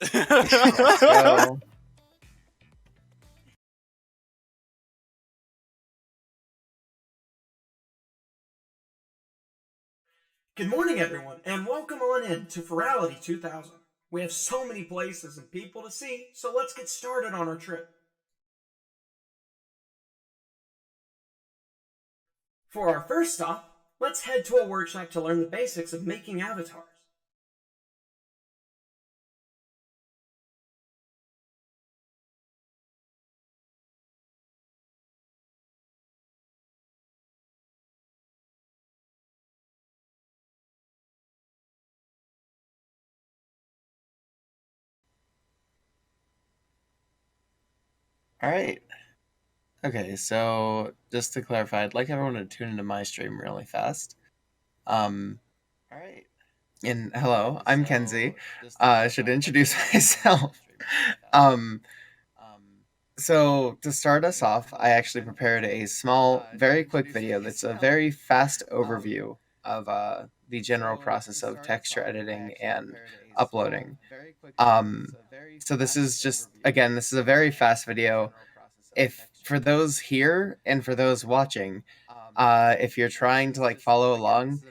Let's go. Good morning, everyone, and welcome on in to Furality 2000. We have so many places and people to see, so let's get started on our trip. For our first stop, let's head to a workshop to learn the basics of making avatars. All right. Okay, so just to clarify, I'd like everyone to tune into my stream really fast. All right. And hello, I'm Kenzie. I should introduce myself. Um, so to start us off, I actually prepared a small, very quick video that's a very fast overview of the general process of texture editing and uploading. Um, so this is just, again, this is a very fast video. If for those here and for those watching, if you're trying to like follow along,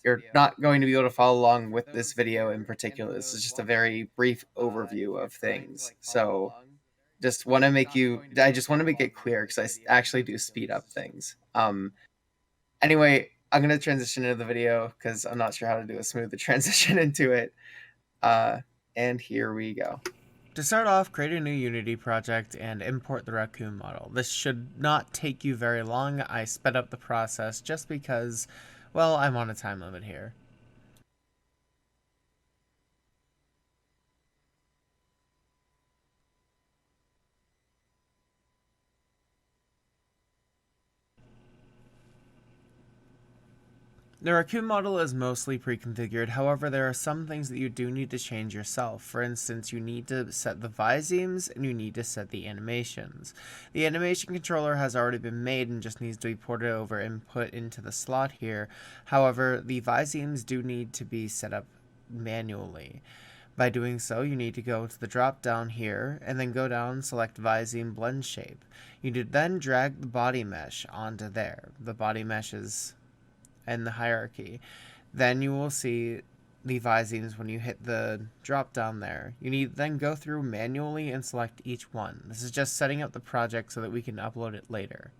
you're not going to be able to follow along with this video in particular. This is just a very brief overview of things. So just want to make you, I just want to make it clear because actually do speed up things. Anyway, I'm going to transition into the video because I'm not sure how to do a smooth transition into it. Uh, and here we go. To start off, create a new Unity project and import the raccoon model. This should not take you very long. I sped up the process just because, well, I'm on a time limit here. The raccoon model is mostly pre-configured, however there are some things that you do need to change yourself. For instance, you need to set the visemes and you need to set the animations. The animation controller has already been made and just needs to be ported over and put into the slot here. However, the visemes do need to be set up manually. By doing so, you need to go to the drop down here and then go down and select Viseme Blend Shape. You need to then drag the body mesh onto there. The body mesh is in the hierarchy. Then you will see the visemes when you hit the drop down there. You need to then go through manually and select each one. This is just setting up the project so that we can upload it later.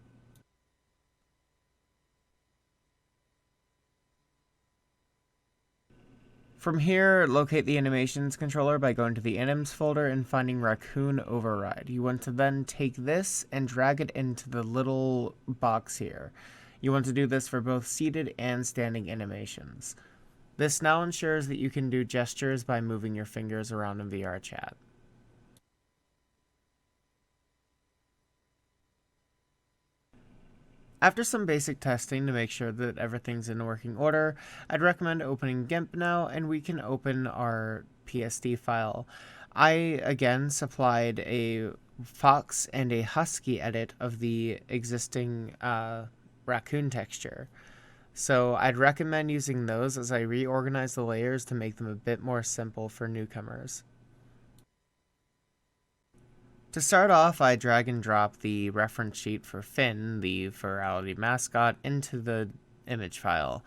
From here, locate the animations controller by going to the anims folder and finding raccoon override. You want to then take this and drag it into the little box here. You want to do this for both seated and standing animations. This now ensures that you can do gestures by moving your fingers around in VR chat. After some basic testing to make sure that everything's in working order, I'd recommend opening GIMP now and we can open our PSD file. I, again, supplied a Fox and a Husky edit of the existing raccoon texture. So I'd recommend using those as I reorganize the layers to make them a bit more simple for newcomers. To start off, I drag and drop the reference sheet for Finn, the Furality mascot, into the image file.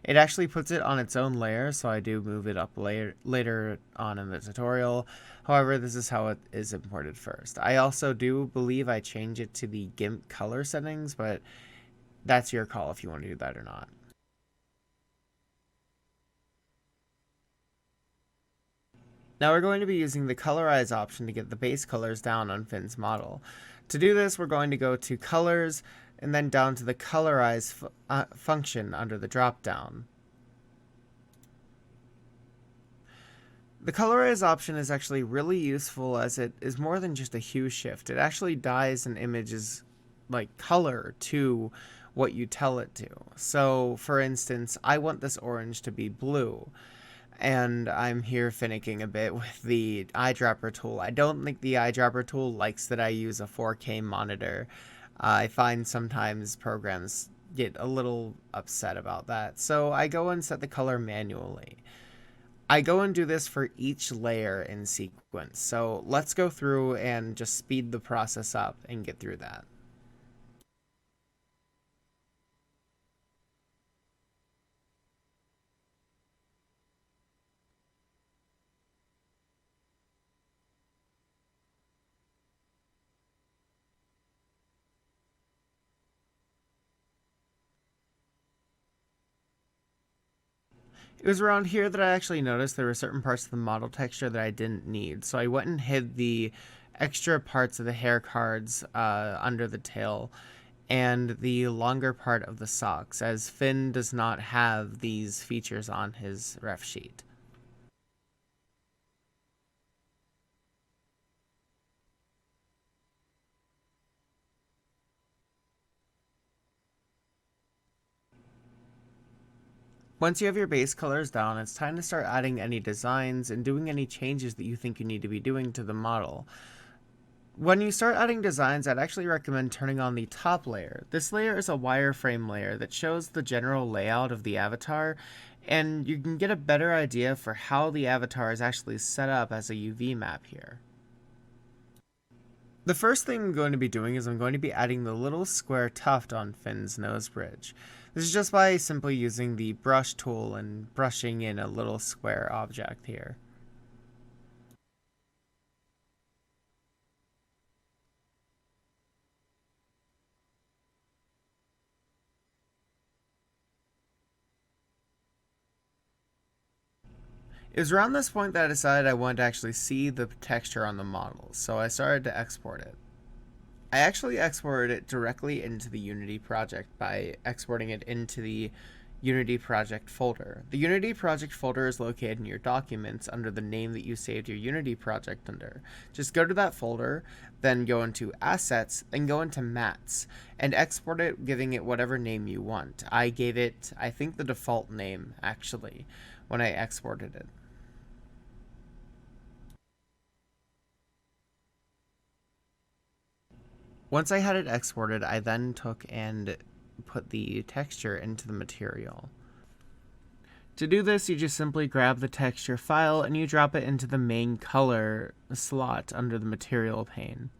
It actually puts it on its own layer, so I do move it up later on in the tutorial. However, this is how it is imported first. I also do believe I change it to the GIMP color settings, but that's your call if you want to do that or not. Now we're going to be using the colorize option to get the base colors down on Finn's model. To do this, we're going to go to colors and then down to the colorize function under the drop-down. The colorize option is actually really useful as it is more than just a hue shift. It actually dyes an image's like color to what you tell it to. So for instance, I want this orange to be blue. And I'm here finicking a bit with the eyedropper tool. I don't think the eyedropper tool likes that I use a 4K monitor. I find sometimes programs get a little upset about that. So I go and set the color manually. I go and do this for each layer in sequence. So let's go through and just speed the process up and get through that. It was around here that I actually noticed there were certain parts of the model texture that I didn't need. So I went and hid the extra parts of the hair cards under the tail and the longer part of the socks, as Finn does not have these features on his ref sheet. Once you have your base colors down, it's time to start adding any designs and doing any changes that you think you need to be doing to the model. When you start adding designs, I'd actually recommend turning on the top layer. This layer is a wireframe layer that shows the general layout of the avatar, and you can get a better idea for how the avatar is actually set up as a UV map here. The first thing I'm going to be doing is I'm going to be adding the little square tuft on Finn's nose bridge. This is just by simply using the brush tool and brushing in a little square object here. It was around this point that I decided I wanted to actually see the texture on the model, so I started to export it. I actually exported it directly into the Unity project by exporting it into the Unity project folder. The Unity project folder is located in your documents under the name that you saved your Unity project under. Just go to that folder, then go into Assets, and go into Mats, and export it giving it whatever name you want. I gave it, I think, the default name, actually, when I exported it. Once I had it exported, I then took and put the texture into the material. To do this, you just simply grab the texture file and you drop it into the main color slot under the material pane.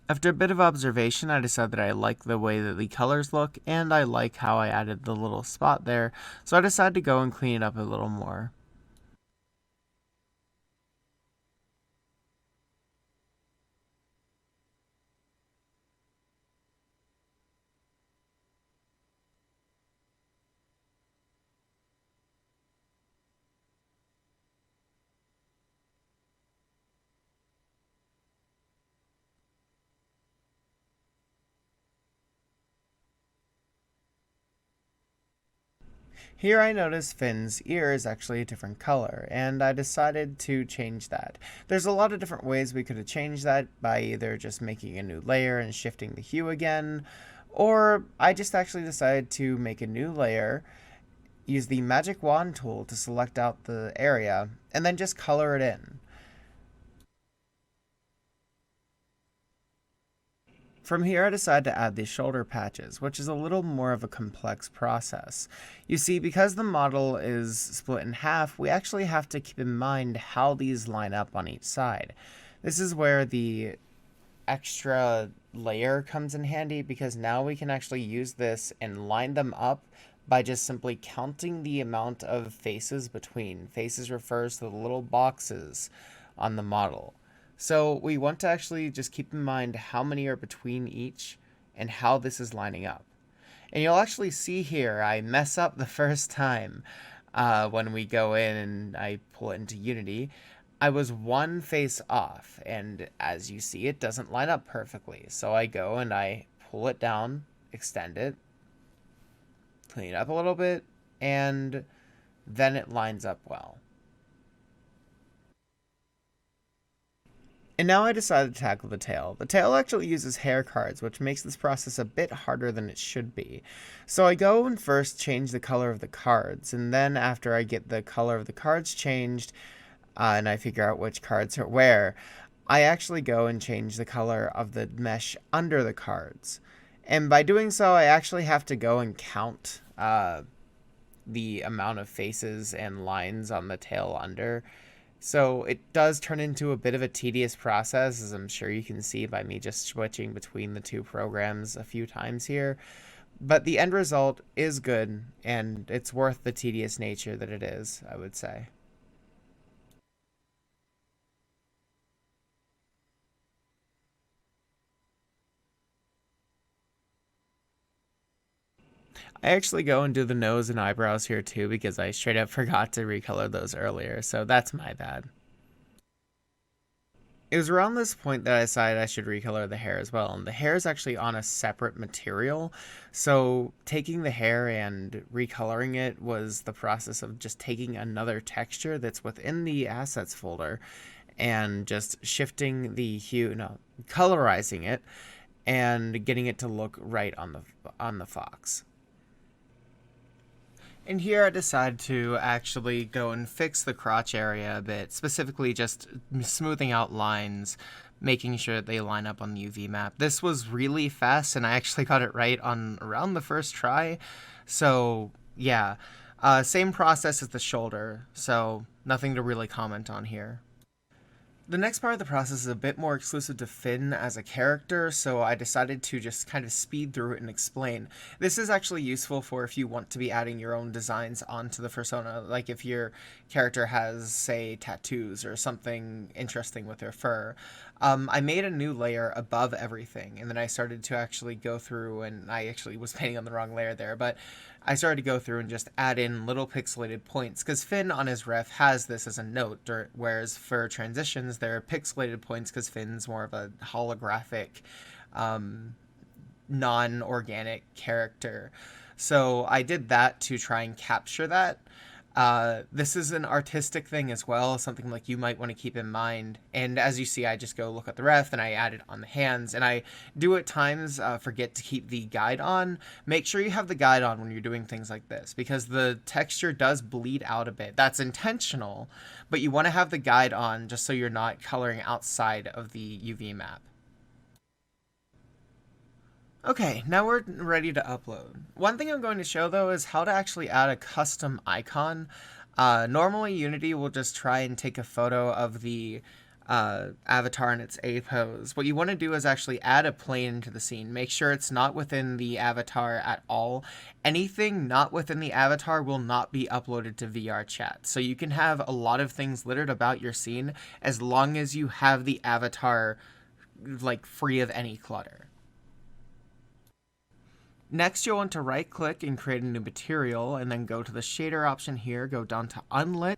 After a bit of observation, I decided that I like the way that the colors look and I like how I added the little spot there, so I decided to go and clean it up a little more. Here I notice Finn's ear is actually a different color, and I decided to change that. There's a lot of different ways we could have changed that by either just making a new layer and shifting the hue again, or I just actually decided to make a new layer, use the magic wand tool to select out the area, and then just color it in. From here, I decided to add these shoulder patches, which is a little more of a complex process. You see, because the model is split in half, we actually have to keep in mind how these line up on each side. This is where the extra layer comes in handy, because now we can actually use this and line them up by just simply counting the amount of faces between. Faces refers to the little boxes on the model. So we want to actually just keep in mind how many are between each and how this is lining up. And you'll actually see here I mess up the first time when we go in and I pull it into Unity. I was one face off, and as you see, it doesn't line up perfectly. So I go and I pull it down, extend it, clean it up a little bit, and then it lines up well. And now I decided to tackle the tail. The tail actually uses hair cards, which makes this process a bit harder than it should be. So I go and first change the color of the cards, and then after I get the color of the cards changed, and I figure out which cards are where, I actually go and change the color of the mesh under the cards. And by doing so, I actually have to go and count the amount of faces and lines on the tail under. So it does turn into a bit of a tedious process, as I'm sure you can see by me just switching between the two programs a few times here. But the end result is good, and it's worth the tedious nature that it is, I would say. I actually go and do the nose and eyebrows here too because I straight up forgot to recolor those earlier, so that's my bad. It was around this point that I decided I should recolor the hair as well, and the hair is actually on a separate material, so taking the hair and recoloring it was the process of just taking another texture that's within the assets folder and just shifting the hue, no, colorizing it and getting it to look right on the fox. And here I decided to actually go and fix the crotch area a bit, specifically just smoothing out lines, making sure that they line up on the UV map. This was really fast, and I actually got it right on around the first try. So, yeah. Same process as the shoulder, so nothing to really comment on here. The next part of the process is a bit more exclusive to Finn as a character, so I decided to just kind of speed through it and explain. This is actually useful for if you want to be adding your own designs onto the persona, like if your character has, say, tattoos or something interesting with their fur. I made a new layer above everything, and then I started to actually go through, and I actually was painting on the wrong layer there, but I started to go through and just add in little pixelated points, because Finn on his ref has this as a note, whereas for transitions, there are pixelated points because Finn's more of a holographic, um, non-organic character. So I did that to try and capture that. This is an artistic thing as well, something like you might want to keep in mind. And as you see, I just go look at the ref and I add it on the hands. And I do at times forget to keep the guide on. Make sure you have the guide on when you're doing things like this because the texture does bleed out a bit. That's intentional, but you want to have the guide on just so you're not coloring outside of the UV map. Okay, now we're ready to upload. One thing I'm going to show though is how to actually add a custom icon. Normally Unity will just try and take a photo of the avatar in its A pose. What you want to do is actually add a plane into the scene. Make sure it's not within the avatar at all. Anything not within the avatar will not be uploaded to VR chat. So you can have a lot of things littered about your scene as long as you have the avatar like free of any clutter. Next, you'll want to right click and create a new material and then go to the shader option here, go down to unlit.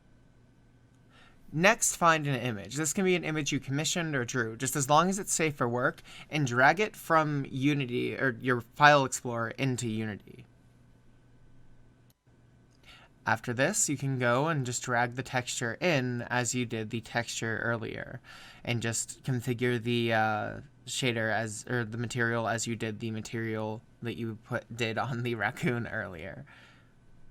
Next, find an image. This can be an image you commissioned or drew, just as long as it's safe for work, and drag it from Unity or your file explorer into Unity. After this, you can go and just drag the texture in as you did the texture earlier, and just configure the shader as or the material as you did the material that you did on the raccoon earlier.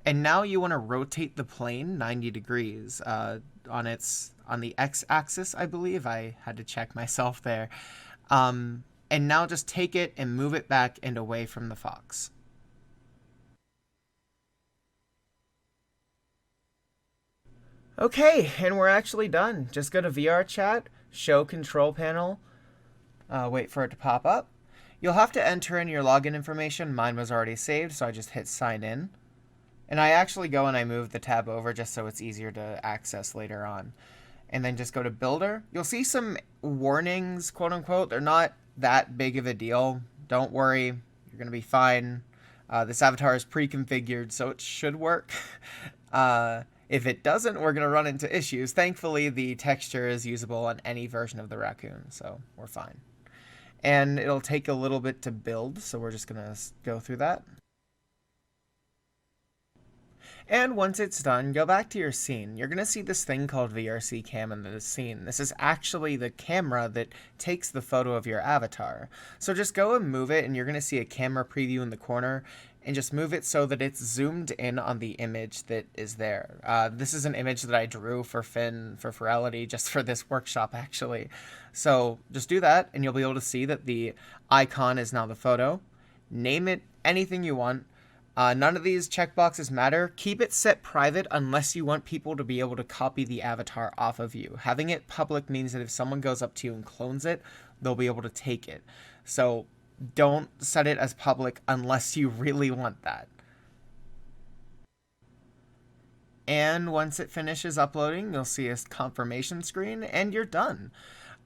And now you want to rotate the plane 90 degrees on the x-axis, I believe. I had to check myself there. And now just take it and move it back and away from the fox. Okay, and we're actually done. Just go to VR chat, show control panel, wait for it to pop up. You'll have to enter in your login information. Mine was already saved, so I just hit sign in. And I actually go and I move the tab over just so it's easier to access later on. And then just go to Builder. You'll see some warnings, quote unquote. They're not that big of a deal. Don't worry, you're going to be fine. This avatar is pre-configured, so it should work. If it doesn't, we're going to run into issues. Thankfully, the texture is usable on any version of the raccoon, so we're fine. And it'll take a little bit to build, so we're just going to go through that. And once it's done, go back to your scene. You're going to see this thing called VRC Cam in the scene. This is actually the camera that takes the photo of your avatar. So just go and move it, and you're going to see a camera preview in the corner, and just move it so that it's zoomed in on the image that is there. This is an image that I drew for Finn, for Furality, just for this workshop, actually. So just do that, and you'll be able to see that the icon is now the photo. Name it anything you want. None of these checkboxes matter. Keep it set private unless you want people to be able to copy the avatar off of you. Having it public means that if someone goes up to you and clones it, they'll be able to take it. So don't set it as public unless you really want that. And once it finishes uploading, you'll see a confirmation screen and you're done.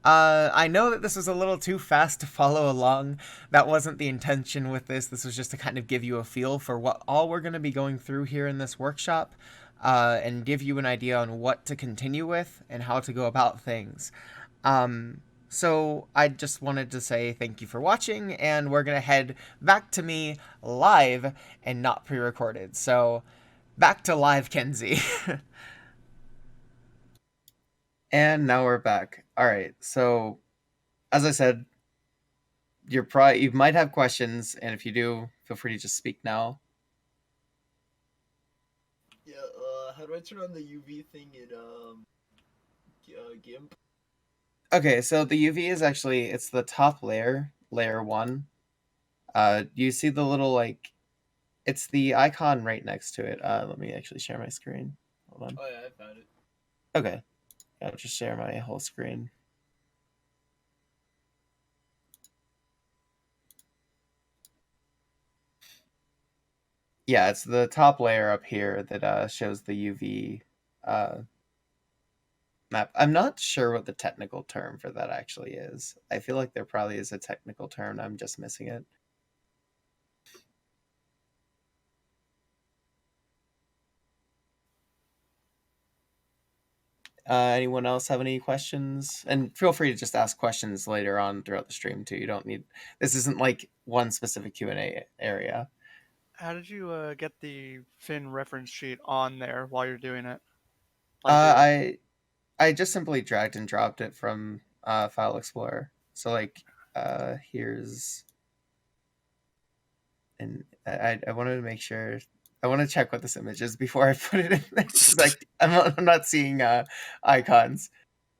I know that this was a little too fast to follow along. That wasn't the intention with this. This was just to kind of give you a feel for what all we're going to be going through here in this workshop, and give you an idea on what to continue with and how to go about things. So I just wanted to say thank you for watching, and we're going to head back to me live and not pre-recorded. So back to live Kenzie. And now we're back. All right. So, as I said, you might have questions, and if you do, feel free to just speak now. Yeah, how do I turn on the UV thing in GIMP? Okay, so the UV is actually it's the top layer, layer 1. You see the little like it's the icon right next to it. Let me actually share my screen. Hold on. Oh yeah, I found it. Okay. I'll just share my whole screen. Yeah, it's the top layer up here that shows the UV uh, map. I'm not sure what the technical term for that actually is. I feel like there probably is a technical term. I'm just missing it. Anyone else have any questions? And feel free to just ask questions later on throughout the stream too. You don't need this isn't like one specific Q&A area. How did you get the Finn reference sheet on there while you're doing it? Like, Uh, did it? I I just simply dragged and dropped it from File Explorer. So like here's and I wanted to make sure I want to check what this image is before I put it in there because I'm not seeing icons.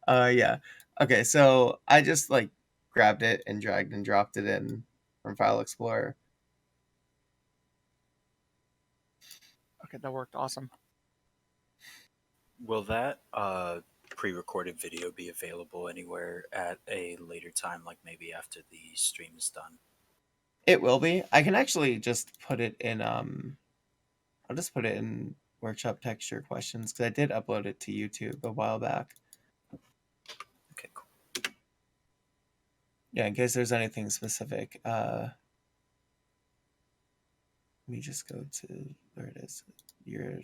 Yeah. Okay, so I just like grabbed it and dragged and dropped it in from File Explorer. Okay, that worked awesome. Will that pre-recorded video be available anywhere at a later time, like maybe after the stream is done? It will be. I can actually just put it in I'll just put it in workshop texture questions because I did upload it to YouTube a while back. Okay, cool. Yeah, in case there's anything specific. Let me just go to where it is. Your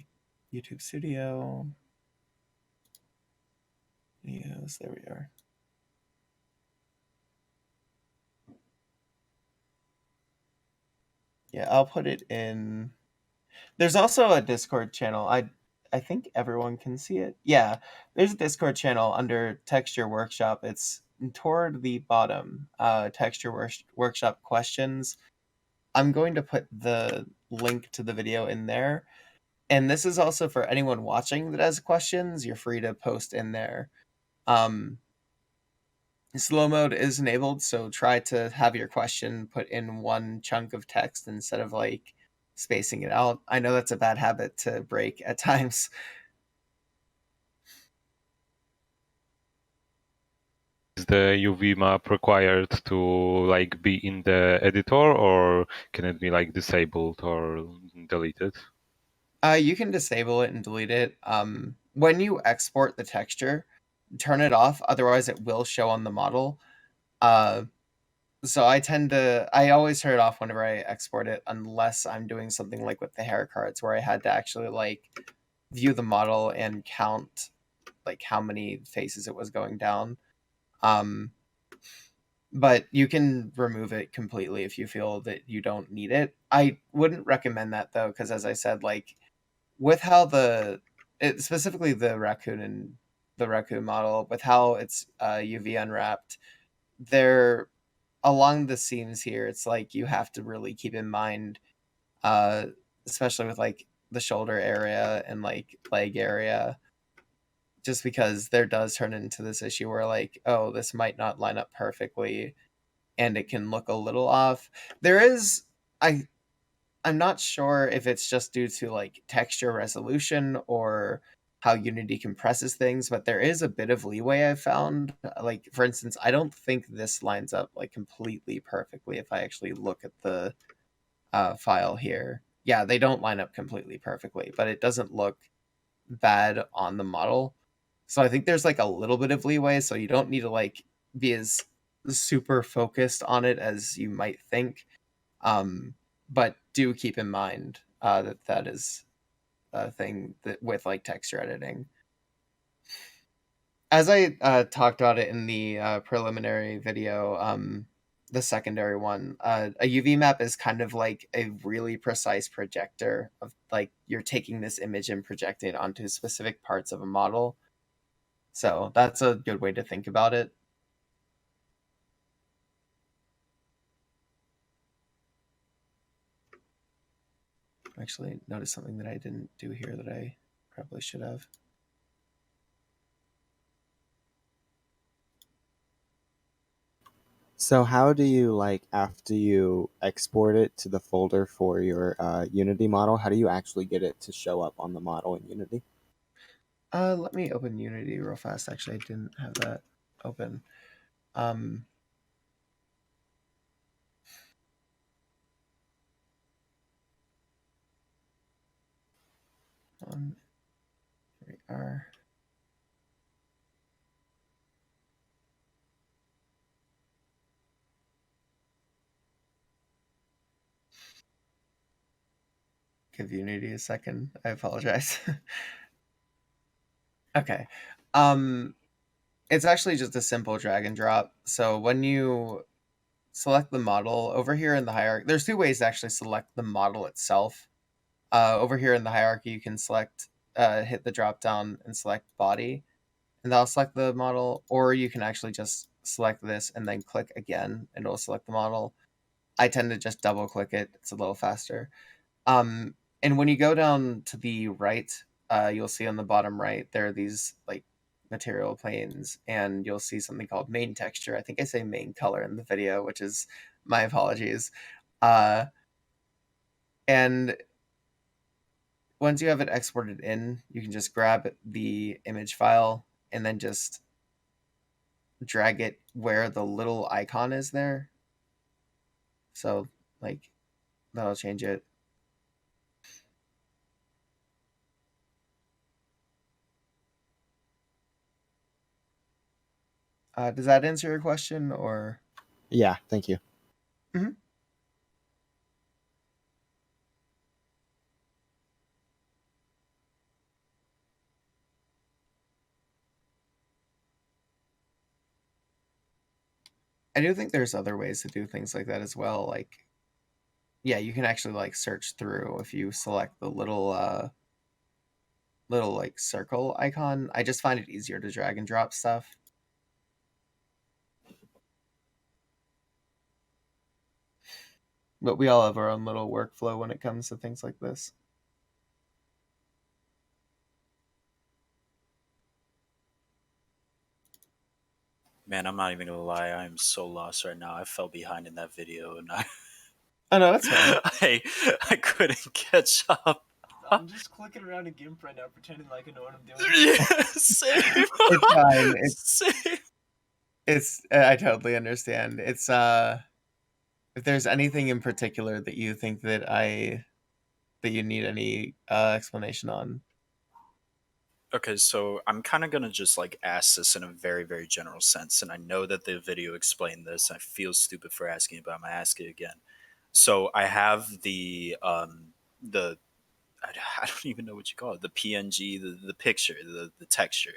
YouTube Studio. Videos, there we are. Yeah, I'll put it in. There's also a Discord channel. I think everyone can see it. Yeah, there's a Discord channel under Texture Workshop. It's toward the bottom. Texture Workshop questions. I'm going to put the link to the video in there. And this is also for anyone watching that has questions. You're free to post in there. Slow mode is enabled, so try to have your question put in one chunk of text instead of like spacing it out. I know that's a bad habit to break at times. Is the UV map required to like be in the editor, or can it be like disabled or deleted? You can disable it and delete it. When you export the texture, turn it off, otherwise it will show on the model. So I always turn it off whenever I export it, unless I'm doing something like with the hair cards where I had to actually like view the model and count like how many faces it was going down. But you can remove it completely if you feel that you don't need it. I wouldn't recommend that though, because as I said, like with how specifically the raccoon and the raccoon model, with how it's UV unwrapped, they're along the seams here. It's like you have to really keep in mind, uh, especially with like the shoulder area and like leg area, just because there does turn into this issue where like, oh, this might not line up perfectly and it can look a little off. There is I I'm not sure if it's just due to like texture resolution or how Unity compresses things, but there is a bit of leeway I've found. Like for instance, I don't think this lines up like completely perfectly if I actually look at the file here. Yeah, they don't line up completely perfectly, but it doesn't look bad on the model. So I think there's like a little bit of leeway, so you don't need to like be as super focused on it as you might think. Um, but do keep in mind that that is a thing that with like texture editing. As I talked about it in the preliminary video, the secondary one, a UV map is kind of like a really precise projector of like you're taking this image and projecting it onto specific parts of a model. So that's a good way to think about it. Actually, notice something that I didn't do here that I probably should have. So how do you like after you export it to the folder for your Unity model? How do you actually get it to show up on the model in Unity? Let me open Unity real fast. Actually, I didn't have that open. Um, here we are. Give Unity a second. I apologize. Okay. Um, it's actually just a simple drag and drop. So when you select the model over here in the hierarchy, there's two ways to actually select the model itself. Over here in the hierarchy, you can select, hit the drop down and select body, and that'll select the model, or you can actually just select this and then click again, and it'll select the model. I tend to just double click it, it's a little faster. And when you go down to the right, you'll see on the bottom right, there are these like material planes, and you'll see something called main texture. I think I say main color in the video, which is my apologies. Uh, and once you have it exported in, you can just grab the image file and then just drag it where the little icon is there. So like that'll change it. Does that answer your question or? Yeah, thank you. Mhm. I do think there's other ways to do things like that as well. Like, yeah, you can actually like search through if you select the little like circle icon. I just find it easier to drag and drop stuff. But we all have our own little workflow when it comes to things like this. Man, I'm not even gonna lie. I'm so lost right now. I fell behind in that video, and I Oh no, that's fine. I couldn't catch up. I'm just clicking around in GIMP right now, pretending like I know what I'm doing. Yeah, same. It's fine. Same. It's I totally understand. It's if there's anything in particular that you think that you need any explanation on. Okay, so I'm kind of gonna just like ask this in a very, very general sense, and I know that the video explained this. I feel stupid for asking it, but I'm gonna ask it again. So I have the I don't even know what you call it, the PNG, the picture, the texture,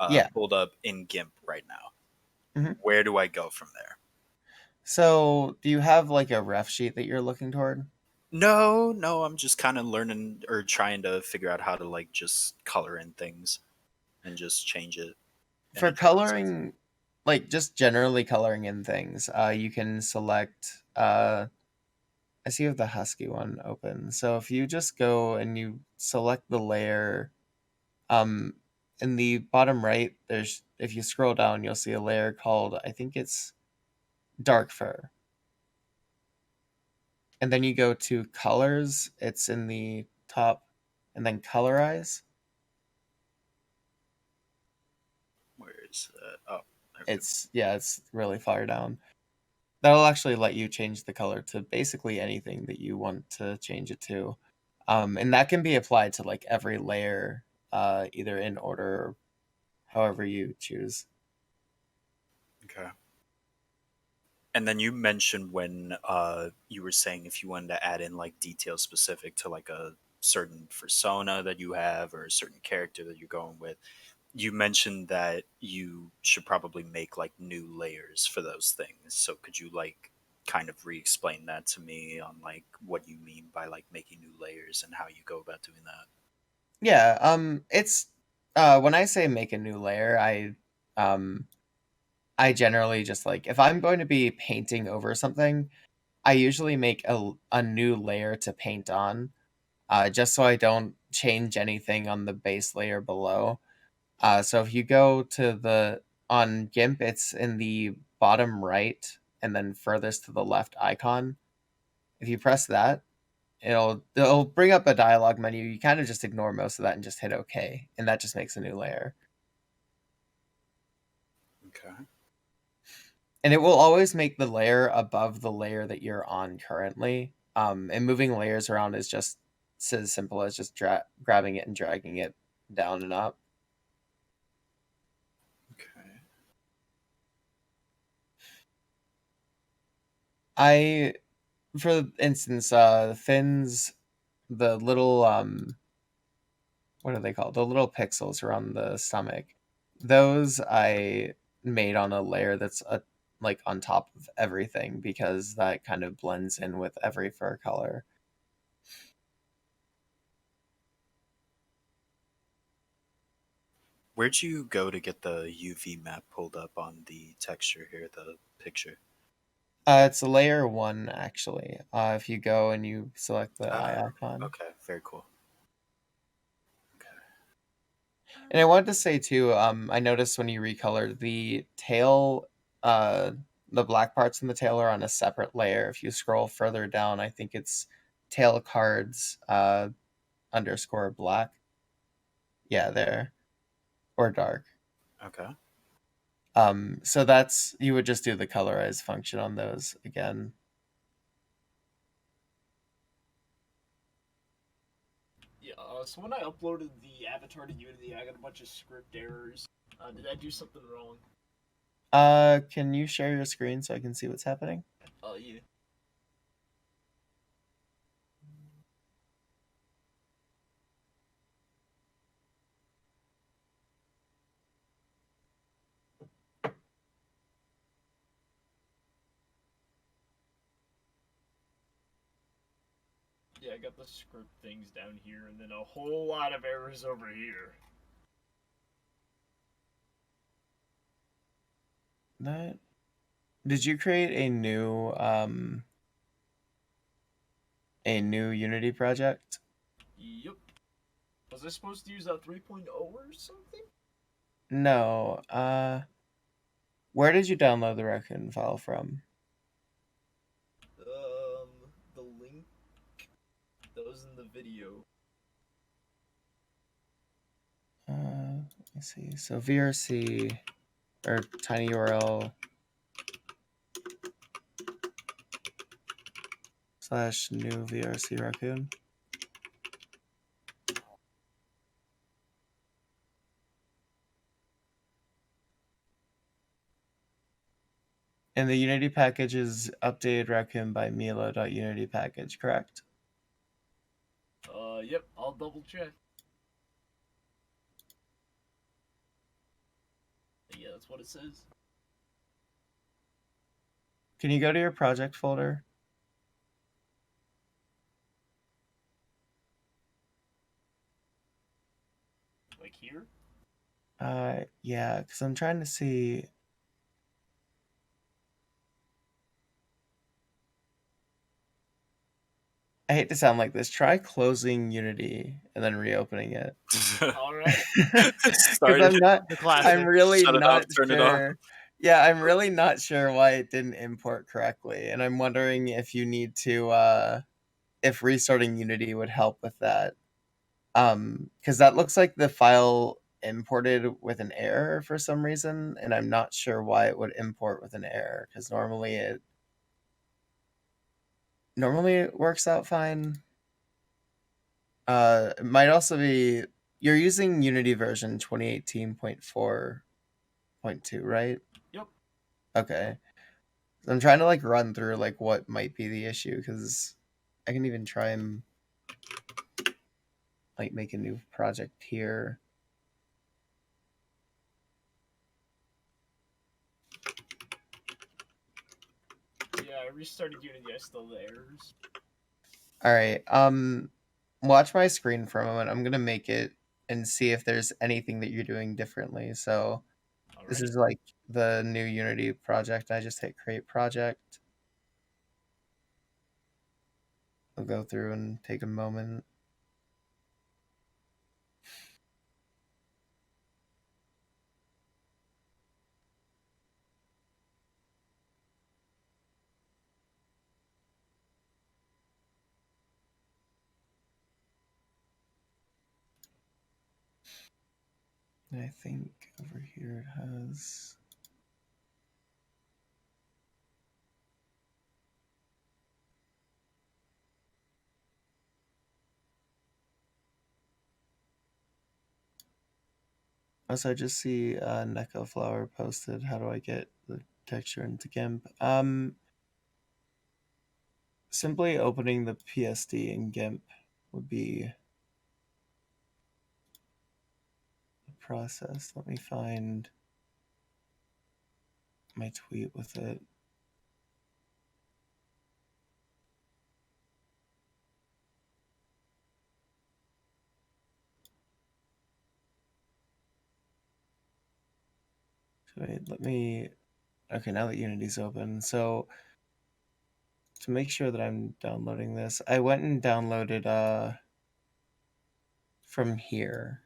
Yeah. pulled up in GIMP right now. Mhm. Where do I go from there? So, do you have like a ref sheet that you're looking toward? No, no, I'm just kind of learning or trying to figure out how to like just color in things and just change it in For a general sense. coloring, like just generally coloring in things, you can select. I see you have the Husky one open. So if you just go and you select the layer, um, in the bottom right, there's if you scroll down, you'll see a layer called I think it's dark fur. and then you go to colors. It's in the top, and then colorize. Where is that? Oh, there we go. It's really far down. That'll actually let you change the color to basically anything that you want to change it to. And that can be applied to like every layer, either in order or however you choose. Okay. And then you mentioned when you were saying if you wanted to add in like details specific to like a certain persona that you have or a certain character that you're going with, you mentioned that you should probably make like new layers for those things. So could you like kind of re-explain that to me on like what you mean by like making new layers and how you go about doing that? Yeah, it's when I say make a new layer, um I generally just like if I'm going to be painting over something, I usually make a new layer to paint on, just so I don't change anything on the base layer below. So if you go to the on GIMP, it's in the bottom right and then furthest to the left icon. If you press that, it'll bring up a dialog menu. You kind of just ignore most of that and just hit OK, and that just makes a new layer. Okay. And it will always make the layer above the layer that you're on currently. And moving layers around is just as simple as just grabbing it and dragging it down and up. Okay. For instance, Finn's, the little what are they called? The little pixels around the stomach. Those I made on a layer that's like on top of everything because that kind of blends in with every fur color. Where'd you go to get the UV map pulled up on the texture here, the picture? It's a layer 1 actually. If you go and you select the eye icon. Okay, very cool. And I wanted to say too, I noticed when you recolored the tail, uh, the black parts in the tail are on a separate layer. If you scroll further down, I think it's tail cards underscore black. Yeah, there. Or dark. Okay. So that's you would just do the colorize function on those again. Yeah, so when I uploaded the avatar to Unity, I got a bunch of script errors. Did I do something wrong? Can you share your screen so I can see what's happening? Yeah. Yeah, I got the script things down here, and then a whole lot of errors over here. That did you create a new Unity project? Yep. Was I supposed to use that 3.0 or something? No. Where did you download the raccoon file from? The link that was in the video. Let me see. So VRC or tinyurl / new VRC raccoon. And the Unity package is updated raccoon by Milo.Unity package, correct? Yep, I'll double check. Yeah, that's what it says. Can you go to your project folder? Like here? Yeah, because I'm trying to see. I hate to sound like this. Try closing Unity and then reopening it. Alright. Because Started. I'm not. The I'm classic. really Shut it off. not Turn it on. sure. Yeah, I'm really not sure why it didn't import correctly, and I'm wondering if you need to if restarting Unity would help with that. Because that looks like the file imported with an error for some reason, and I'm not sure why it would import with an error, because normally it works out fine. It might also be you're using Unity version 2018.4.2, right? Yep. Okay. I'm trying to like run through like what might be the issue because I can even try and like make a new project here. Yeah, I restarted Unity. I still have the errors. All right. Watch my screen for a moment. I'm gonna make it and see if there's anything that you're doing differently. So this Alrighty. is like the new Unity project. I just hit create project. I'll go through and take a moment. And I think over here it has. Also, I just see Neko Flower posted. How do I get the texture into GIMP? Simply opening the PSD in GIMP would be the process. Let me find my tweet with it. So wait, let me. Okay, now that Unity's open, so to make sure that I'm downloading this, I went and downloaded from here.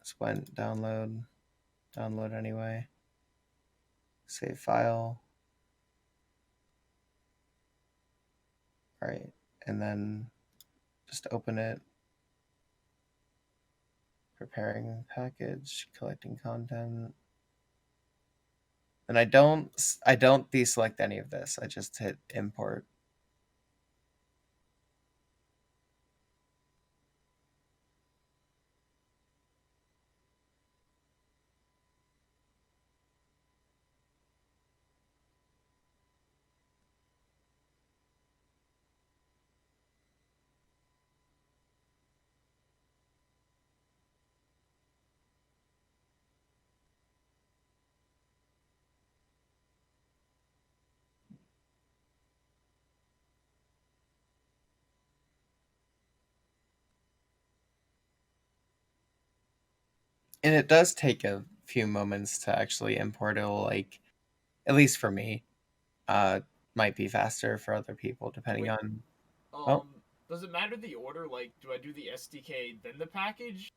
Just went download anyway. Save file. All right, and then just open it. Preparing package, collecting content. And I don't deselect any of this. I just hit import. And it does take a few moments to actually import. It'll like, at least for me, uh, might be faster for other people depending Wait. on. Oh, Does it matter the order? Like, do I do the SDK then the package?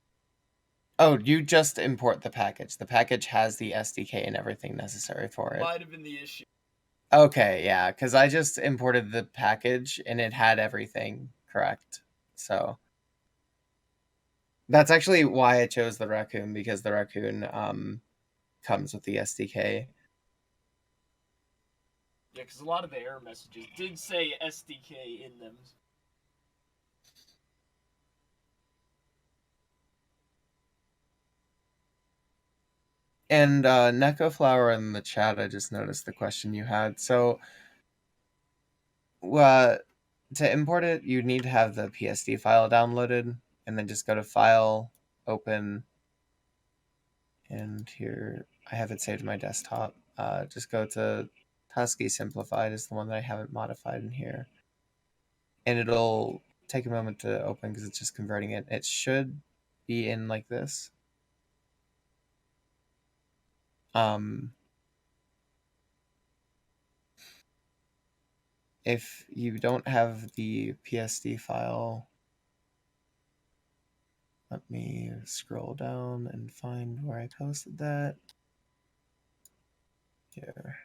oh, you just import the package. The package has the SDK and everything necessary for it. Might have been the issue. Okay, yeah, because I just imported the package and it had everything correct. So that's actually why I chose the raccoon because the raccoon comes with the SDK. Yeah, because a lot of the error messages did say SDK in them. And Neko Flower in the chat, I just noticed the question you had. So, uh, to import it, you need to have the PSD file downloaded, and then just go to File, Open, and here I have it saved to my desktop. Just go to Husky Simplified is the one that I haven't modified in here, and it'll take a moment to open because it's just converting it. It should be in like this. Um, if you don't have the PSD file, let me scroll down and find where I posted that. Here.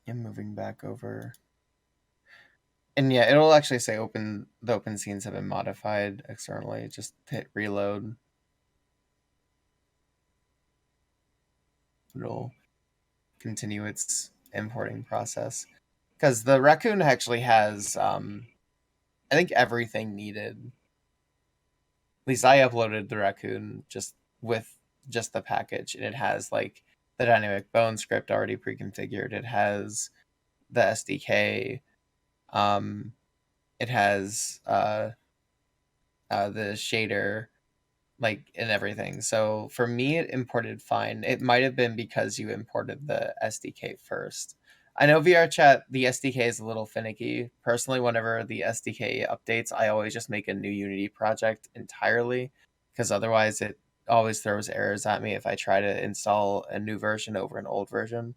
I'm moving back over. And yeah, it'll actually say the open scenes have been modified externally. Just hit reload. It'll continue its importing process. Because the raccoon actually has, I think, everything needed. At least I uploaded the raccoon just with just the package, and it has like the dynamic bone script already pre-configured. It has the SDK. It has the shader, like, and everything. So for me, it imported fine. It might have been because you imported the SDK first. I know VRChat, the SDK is a little finicky. Personally, whenever the SDK updates, I always just make a new Unity project entirely, because otherwise it always throws errors at me if I try to install a new version over an old version.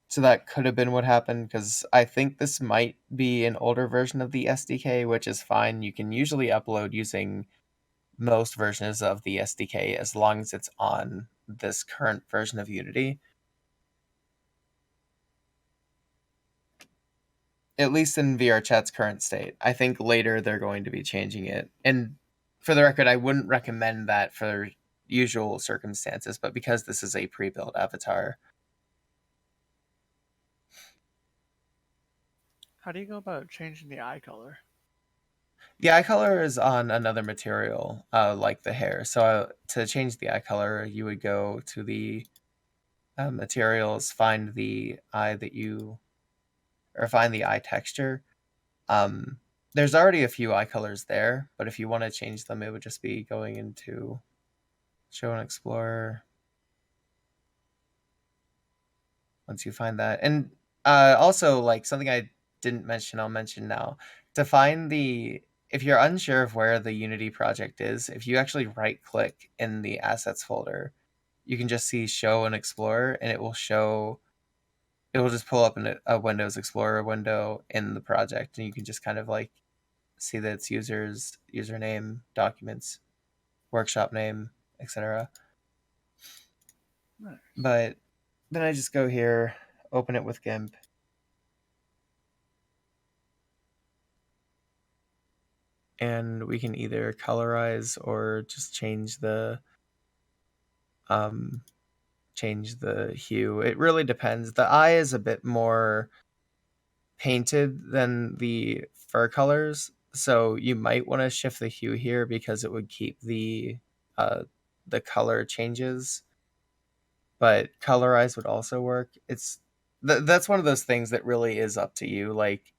So that could have been what happened, because I think this might be an older version of the SDK, which is fine. You can usually upload using most versions of the SDK as long as it's on this current version of Unity. At least in VRChat's current state. I think later they're going to be changing it. And for the record, I wouldn't recommend that for usual circumstances, but because this is a pre-built avatar. How do you go about changing the eye color? The eye color is on another material, like the hair. So to change the eye color, you would go to the materials, find the eye find the eye texture. There's already a few eye colors there, but if you want to change them, it would just be going into Show and Explorer. Once you find that, and also, like, something I didn't mention, I'll mention now. To find if you're unsure of where the Unity project is, if you actually right click in the assets folder, you can just see Show and Explorer, and it will just pull up in a Windows Explorer window in the project, and you can just kind of like see that it's username, documents, workshop name, etc. Nice. But then I just go here, open it with GIMP, and we can either colorize or just change the hue. It really depends. The eye is a bit more painted than the fur colors, so you might want to shift the hue here because it would keep uh, the color changes. But colorize would also work. That's one of those things that really is up to you, like,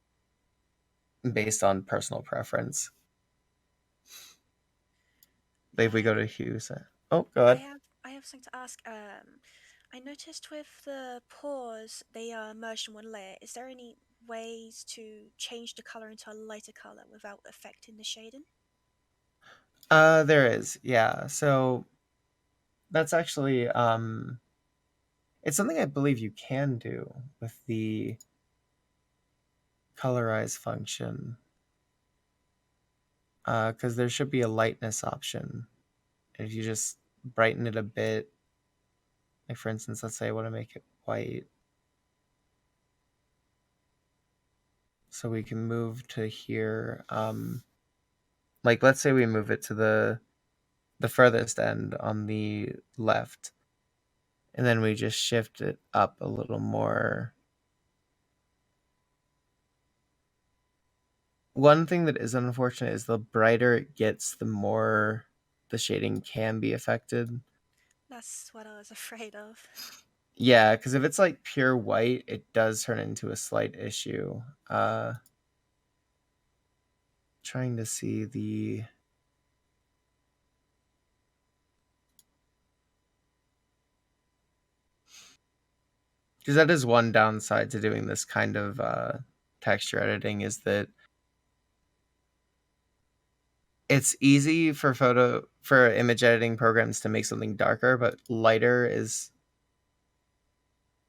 based on personal preference. If we go to hues, go I ahead. have I have something to ask. I noticed with the pores they are merged in one layer. Is there any ways to change the color into a lighter color without affecting the shading? There is, yeah. So that's actually it's something I believe you can do with the colorize function, because there should be a lightness option. If you just brighten it a bit, like, for instance, let's say I want to make it white, so we can move to here. Like, let's say we move it to the furthest end on the left, and then we just shift it up a little more. One thing that is unfortunate is the brighter it gets, the more the shading can be affected. That's what I was afraid of. Yeah, because if it's like pure white, it does turn into a slight issue. Trying to see because that is one downside to doing this kind of texture editing, is that it's easy for image editing programs to make something darker, but lighter is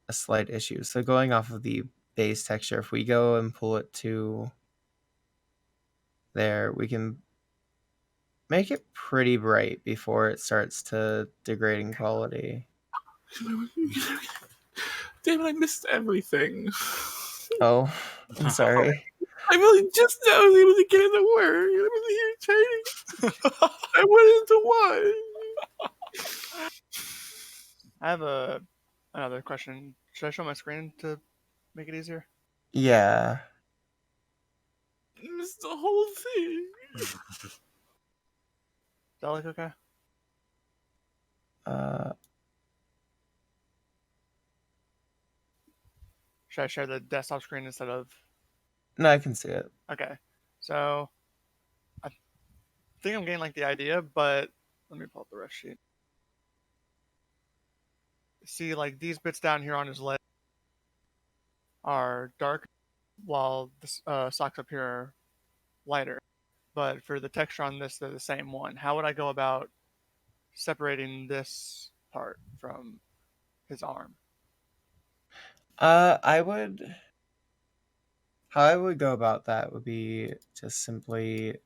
a slight issue. So going off of the base texture, if we go and pull it to there, we can make it pretty bright before it starts to degrade in quality. Damn it, I missed everything. Oh, I'm sorry. I really just now was able to get into work. I was here training. I went into one. I have another question. Should I show my screen to make it easier? Yeah. I missed the whole thing. Is that like okay? Uh, Should I share the desktop screen instead of? no, I can see it. Okay. So I think I'm getting like the idea, but let me pull up the ref sheet. See, like these bits down here on his leg are dark, while the socks up here are lighter. But for the texture on this, they're the same one. How would I go about separating this part from his arm? I would. How I would go about that would be just simply.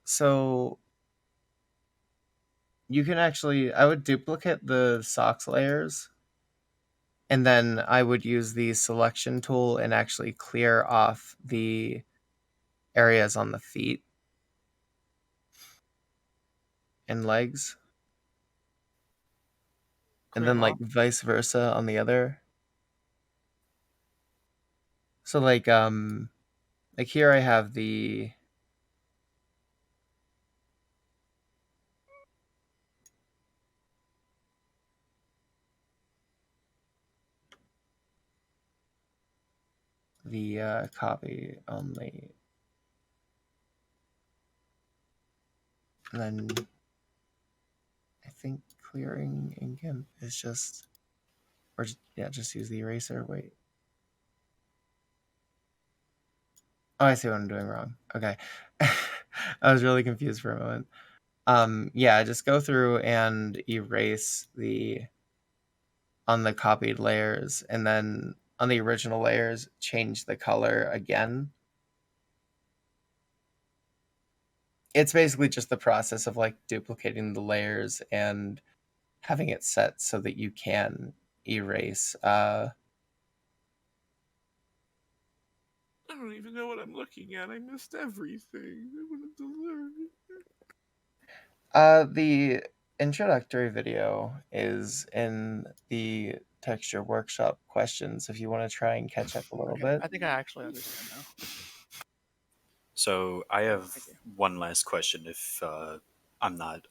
So you can actually. I would duplicate the socks layers, and then I would use the selection tool and actually clear off the areas on the feet and legs, and Clear then them like off. vice versa on the other. So like here I have the copy only, and then I think clearing in GIMP is just, or yeah, just use the eraser. Wait. Oh, I see what I'm doing wrong. Okay. I was really confused for a moment. Yeah, just go through and erase on the copied layers, and then on the original layers, change the color again. It's basically just the process of like duplicating the layers and having it set so that you can erase. I don't even know what I'm looking at. I missed everything. I wanted to learn. The introductory video is in the texture workshop questions if you want to try and catch up a little Okay, bit. I think I actually understand now. So I have Thank you. one last question. If I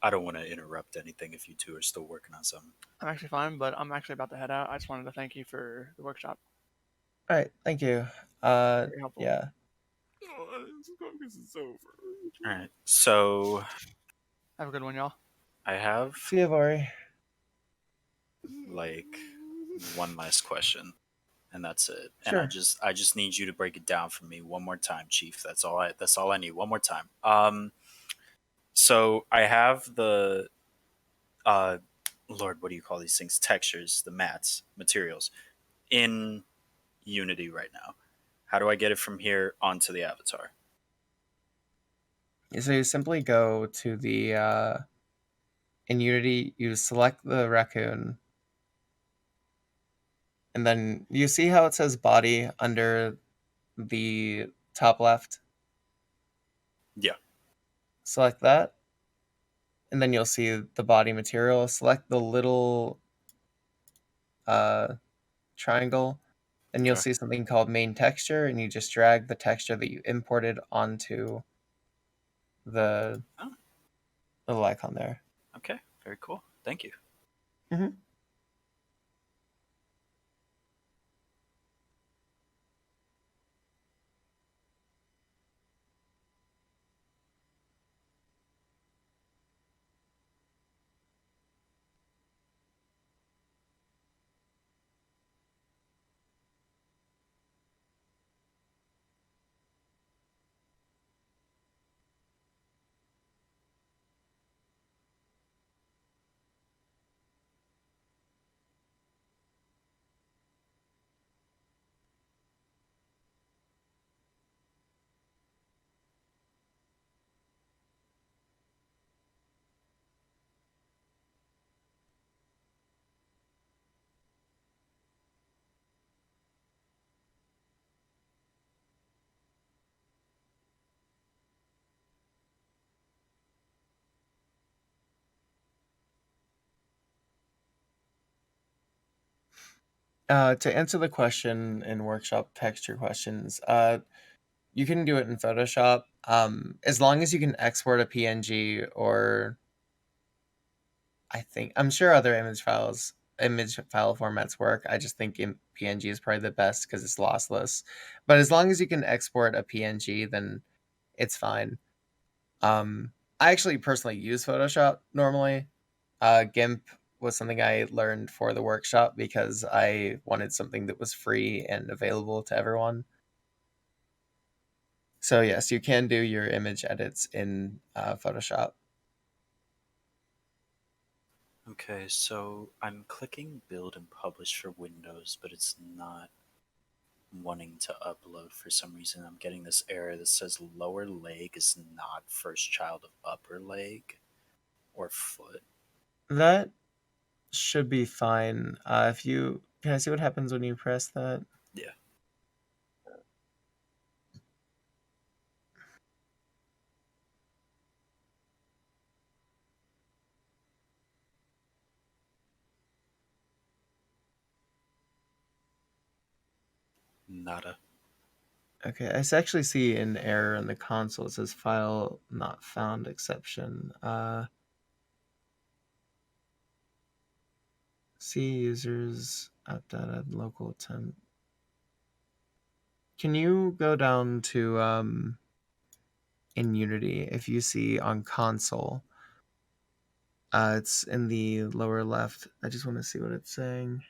don't want to interrupt anything if you two are still working on something. I'm actually fine, but I'm actually about to head out. I just wanted to thank you for the workshop. All right, thank you. Very helpful. Yeah, Oh, this is over. All right. So Have a good one, y'all. I have see you, Vori. like one last question, and that's it. And Sure. I just need you to break it down for me one more time, Chief. That's all I need. One more time. So I have the uh, Lord, what do you call these things? Textures, the mats, materials in Unity right now. How do I get it from here onto the avatar? So you simply go to the in Unity, you select the raccoon, and then you see how it says body under the top left. Yeah. Select that, and then you'll see the body material. Select the little uh, triangle, and you'll Okay. see something called main texture, and you just drag the texture that you imported onto the Oh, little icon there. okay. Very cool. Thank you. Mm-hmm. To answer the question in workshop texture questions, you can do it in Photoshop. As long as you can export a PNG, or I'm sure other image file formats work. I just think PNG is probably the best because it's lossless. But as long as you can export a PNG, then it's fine. I actually personally use Photoshop normally. GIMP was something I learned for the workshop because I wanted something that was free and available to everyone. So yes, you can do your image edits in Photoshop. Okay, so I'm clicking build and publish for Windows, but it's not wanting to upload for some reason. I'm getting this error that says lower leg is not first child of upper leg or foot. That should be fine. If you can I see what happens when you press that? Yeah. Nada. Okay, I actually see an error in the console. It says file not found exception. See users app data local temp. Can you go down to in Unity if you see on console? It's in the lower left. I just want to see what it's saying.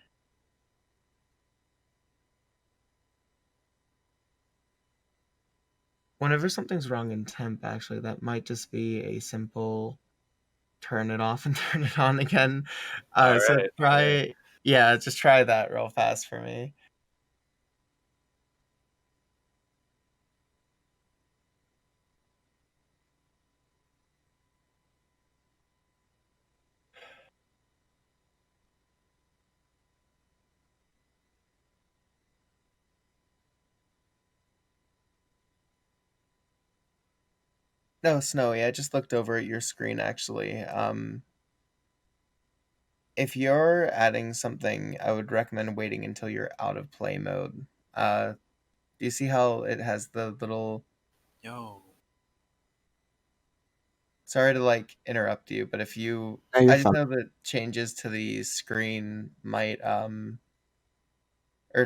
Whenever something's wrong in temp, actually, that might just be a simple turn it off and turn it on again. All So right. All right. try, yeah, just try that real fast for me. No, Snowy, I just looked over at your screen actually. If you're adding something, I would recommend waiting until you're out of play mode. Do you see how it has the little. Yo. Sorry to like interrupt you, but if you, No, you're I just fine. know that changes to the screen might or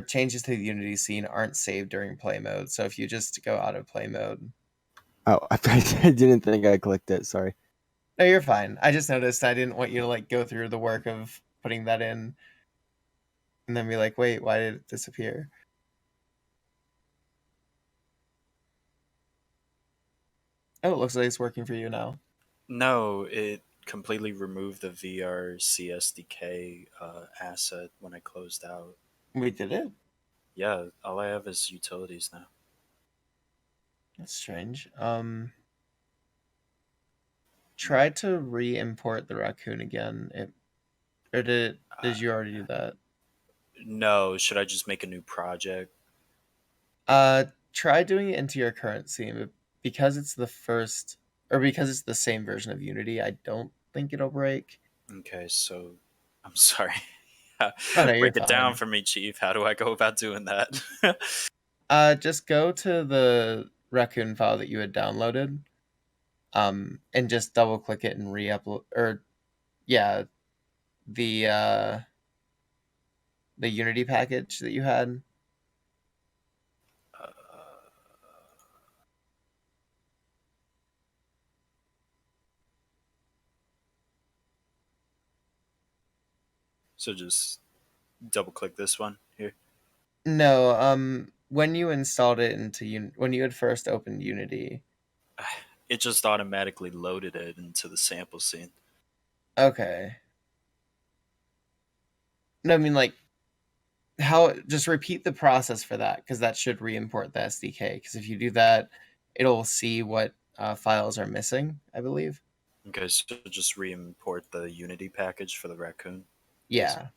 changes to the Unity scene aren't saved during play mode. So if you just go out of play mode. Oh, I didn't think I clicked it. Sorry. No, you're fine. I just noticed I didn't want you to like go through the work of putting that in and then be like, wait, why did it disappear? Oh, it looks like it's working for you now. No, it completely removed the VRC SDK asset when I closed out. We did it. Yeah, all I have is utilities now. That's strange. Hmm. Try to re-import the raccoon again. Or did you already do that? No, should I just make a new project? Uh, Try doing it into your current scene because it's the first, or because it's the same version of Unity. I don't think it'll break. Okay, so I'm sorry. Oh no, you're Break it down fine. for me, Chief. How do I go about doing that? Just go to the raccoon file that you had downloaded, and just double click it and re-upload, or yeah, the uh, the Unity package that you had. uh, so just double click this one here. No, when you installed it into when you had first opened Unity. It just automatically loaded it into the sample scene. Okay. No, I mean like how just repeat the process for that because that should re-import the SDK. Because if you do that, it'll see what files are missing. I believe. Okay, so just re-import the Unity package for the raccoon, basically. Yeah.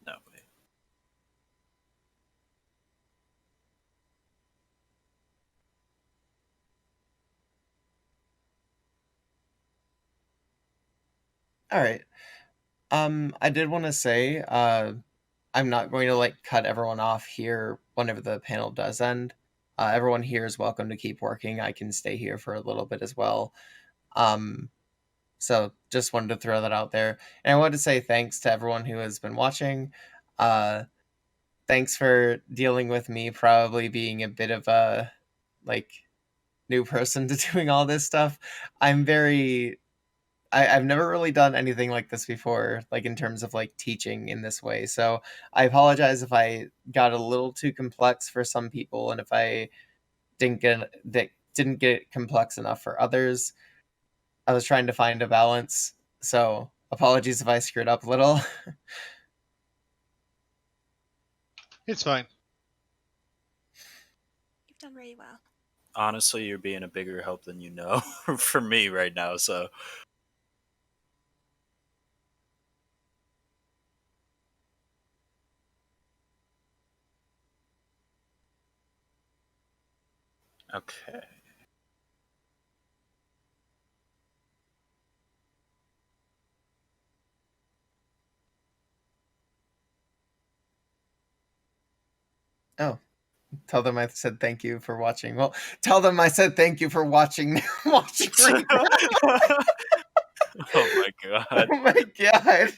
No, wait. All right. I did want to say, I'm not going to like cut everyone off here whenever the panel does end. Everyone here is welcome to keep working. I can stay here for a little bit as well. Um, so just wanted to throw that out there. And I wanted to say thanks to everyone who has been watching. Uh, thanks for dealing with me probably being a bit of a like new person to doing all this stuff. I'm very I've never really done anything like this before, like in terms of like teaching in this way. So I apologize if I got a little too complex for some people and if I didn't get it complex enough for others. I was trying to find a balance. So apologies if I screwed up a little. It's fine. You've done really well. Honestly, you're being a bigger help than you know for me right now. So okay. Oh, tell them I said thank you for watching. Well, tell them I said thank you for watching watching right now. Oh my god. Oh my god.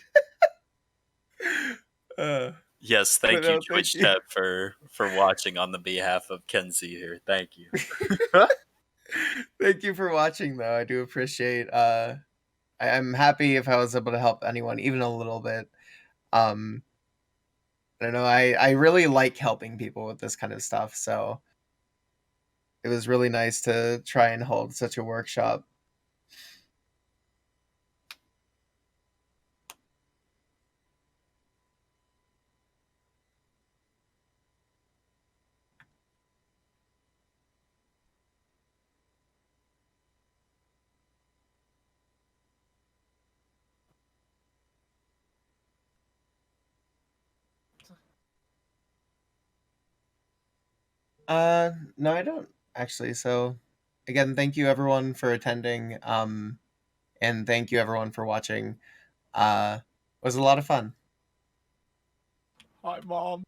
Yes, But thank you, no, thank Twitch you. chat, for watching on the behalf of Kenzie here. Thank you. Thank you for watching though. I do appreciate I'm happy if I was able to help anyone even a little bit. Um I don't know, I really like helping people with this kind of stuff, so it was really nice to try and hold such a workshop. No, I don't actually. So, again, thank you everyone for attending. And thank you everyone for watching. It was a lot of fun. Hi, Mom.